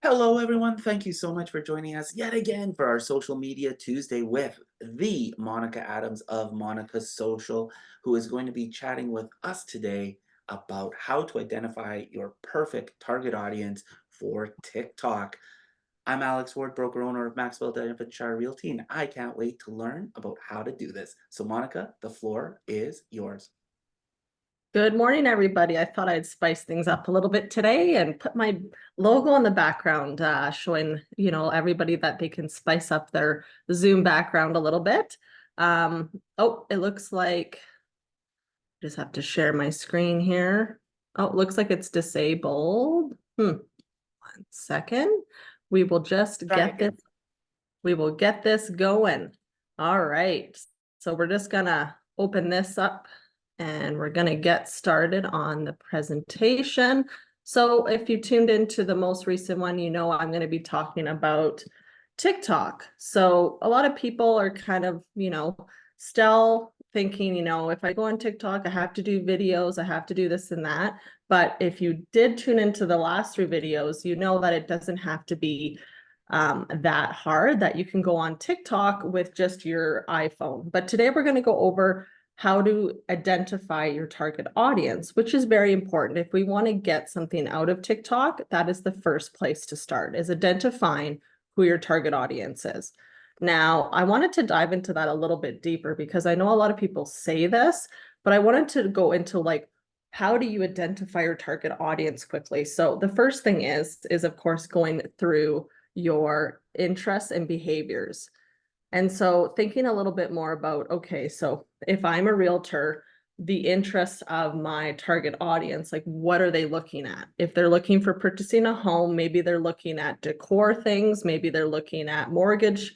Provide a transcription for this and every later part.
Hello, everyone. Thank you so much for joining us yet again for our Social Media Tuesday with the Monica Adams of Monica Social, who is going to be chatting with us today about how to identify your perfect target audience for TikTok. I'm Alex Ward, broker owner of Maxwell Devonshire Realty, and I can't wait to learn about how to do this. So, Monica, the floor is yours. Good morning, everybody. I thought I'd spice things up a little bit today and put my logo in the background, showing, everybody that they can spice up their Zoom background a little bit. Oh, it looks like just have to share my screen here. Oh, it looks like it's disabled. 1 second. We will just Try get this. again. We will get this going. All right. So we're just gonna open this up and we're gonna get started on the presentation. So if you tuned into the most recent one, I'm gonna be talking about TikTok. So a lot of people are kind of, still thinking, if I go on TikTok, I have to do videos, I have to do this and that. But if you did tune into the last 3 videos, you know that it doesn't have to be that hard, that you can go on TikTok with just your iPhone. But today we're going to go over how to identify your target audience, which is very important. If we want to get something out of TikTok, that is the first place to start, is identifying who your target audience is. Now, I wanted to dive into that a little bit deeper because I know a lot of people say this, but I wanted to go into like, how do you identify your target audience quickly? So the first thing is of course going through your interests and behaviors. And so thinking a little bit more about, okay, so if I'm a realtor, the interests of my target audience, like what are they looking at? If they're looking for purchasing a home, maybe they're looking at decor things, maybe they're looking at mortgage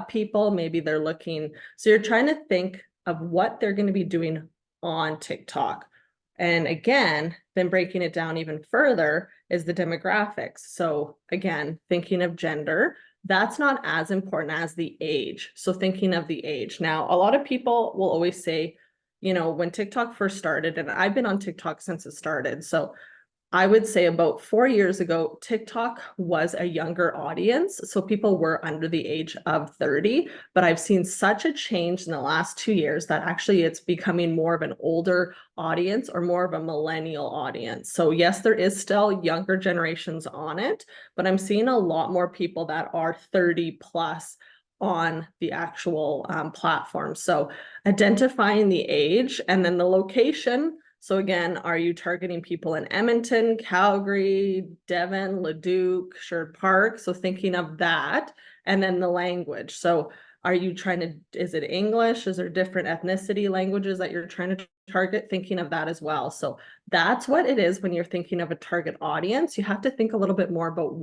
people, maybe they're looking. So you're trying to think of what they're going to be doing on TikTok. And again, then breaking it down even further is the demographics. So again, thinking of gender, that's not as important as the age. So thinking of the age. Now, a lot of people will always say, when TikTok first started, and I've been on TikTok since it started. So I would say about 4 years ago, TikTok was a younger audience. So people were under the age of 30, but I've seen such a change in the last 2 years that actually it's becoming more of an older audience or more of a millennial audience. So yes, there is still younger generations on it, but I'm seeing a lot more people that are 30 plus on the actual platform. So identifying the age and then the location. So again, are you targeting people in Edmonton, Calgary, Devon, Leduc, Sherwood Park? So thinking of that, and then the language. So are you trying to, is it English? Is there different ethnicity languages that you're trying to target? Thinking of that as well. So that's what it is when you're thinking of a target audience. You have to think a little bit more about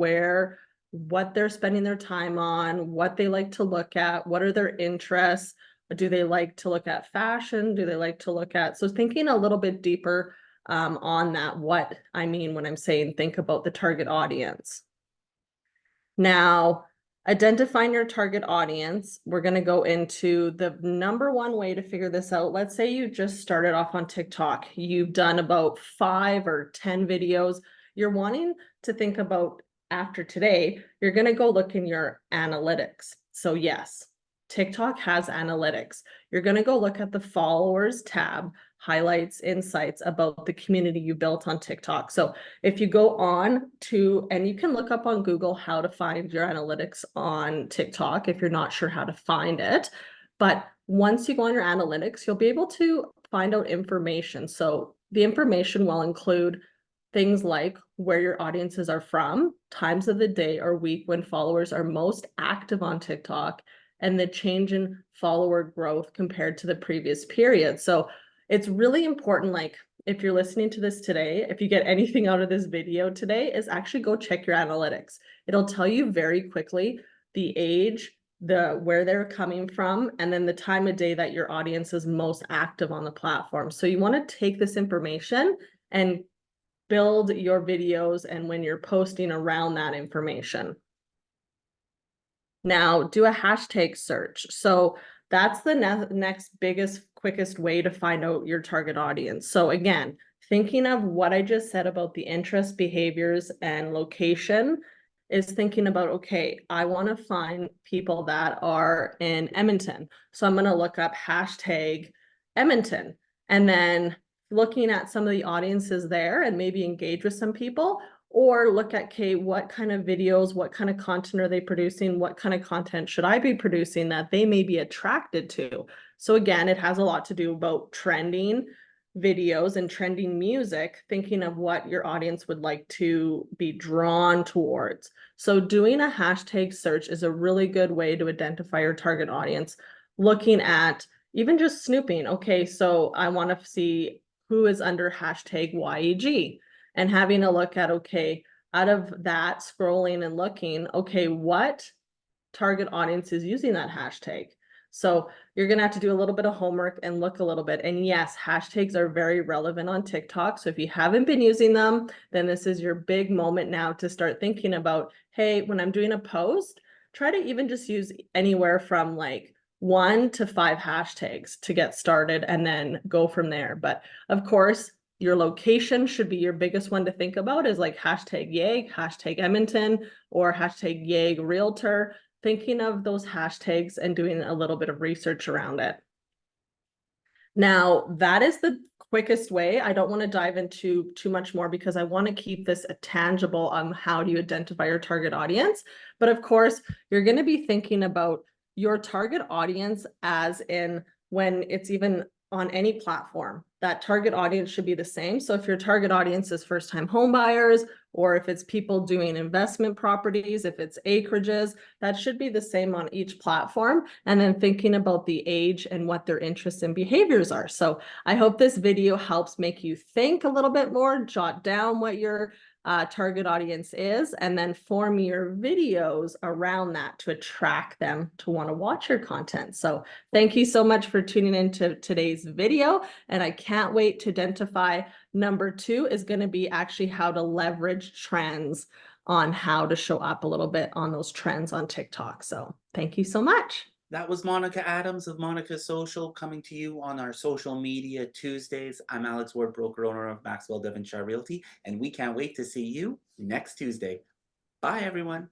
what they're spending their time on, what they like to look at, what are their interests. Do they like to look at fashion? Do they like to look at, so thinking a little bit deeper on that, what I mean when I'm saying think about the target audience. Now, identifying your target audience, we're going to go into the number one way to figure this out. Let's say you just started off on TikTok. You've done about 5 or 10 videos. You're wanting to think about, after today, you're going to go look in your analytics. So yes, TikTok has analytics. You're going to go look at the followers tab, highlights, insights about the community you built on TikTok. So if you go on to, and you can look up on Google how to find your analytics on TikTok if you're not sure how to find it. But once you go on your analytics, you'll be able to find out information. So the information will include things like where your audiences are from, times of the day or week when followers are most active on TikTok, and the change in follower growth compared to the previous period. So it's really important, like if you're listening to this today, if you get anything out of this video today, is actually go check your analytics. It'll tell you very quickly the age, where they're coming from, and then the time of day that your audience is most active on the platform. So you want to take this information and build your videos and when you're posting around that information. Now, do a hashtag search. So that's the next biggest, quickest way to find out your target audience. So again, thinking of what I just said about the interests, behaviors, and location, is thinking about, okay, I want to find people that are in Edmonton. So I'm going to look up hashtag Edmonton, and then looking at some of the audiences there and maybe engage with some people, or look at, okay, what kind of videos, what kind of content are they producing? What kind of content should I be producing that they may be attracted to? So again, it has a lot to do about trending videos and trending music, thinking of what your audience would like to be drawn towards. So doing a hashtag search is a really good way to identify your target audience, looking at even just snooping. Okay, so I want to see who is under hashtag YEG, and having a look at, okay, out of that, scrolling and looking, okay, what target audience is using that hashtag? So you're going to have to do a little bit of homework and look a little bit. And yes, hashtags are very relevant on TikTok. So if you haven't been using them, then this is your big moment now to start thinking about, hey, when I'm doing a post, try to even just use anywhere from like 1 to 5 hashtags to get started and then go from there. But of course, your location should be your biggest one to think about, is like hashtag YEG, hashtag Edmonton, or hashtag YEG Realtor. Thinking of those hashtags and doing a little bit of research around it. Now, that is the quickest way. I don't want to dive into too much more because I want to keep this tangible on how do you identify your target audience. But of course, you're going to be thinking about your target audience as in when it's even on any platform, that target audience should be the same. So if your target audience is first-time home buyers, or if it's people doing investment properties, if it's acreages, that should be the same on each platform. And then thinking about the age and what their interests and behaviors are. So I hope this video helps make you think a little bit more, jot down what your target audience is, and then form your videos around that to attract them to want to watch your content. So thank you so much for tuning into today's video, and I can't wait to identify. Number 2 is going to be actually how to leverage trends, on how to show up a little bit on those trends on TikTok. So thank you so much. That was Monica Adams of Monica Social, coming to you on our social media Tuesdays. I'm Alex Ward, broker owner of Maxwell Devonshire Realty, and we can't wait to see you next Tuesday. Bye, everyone.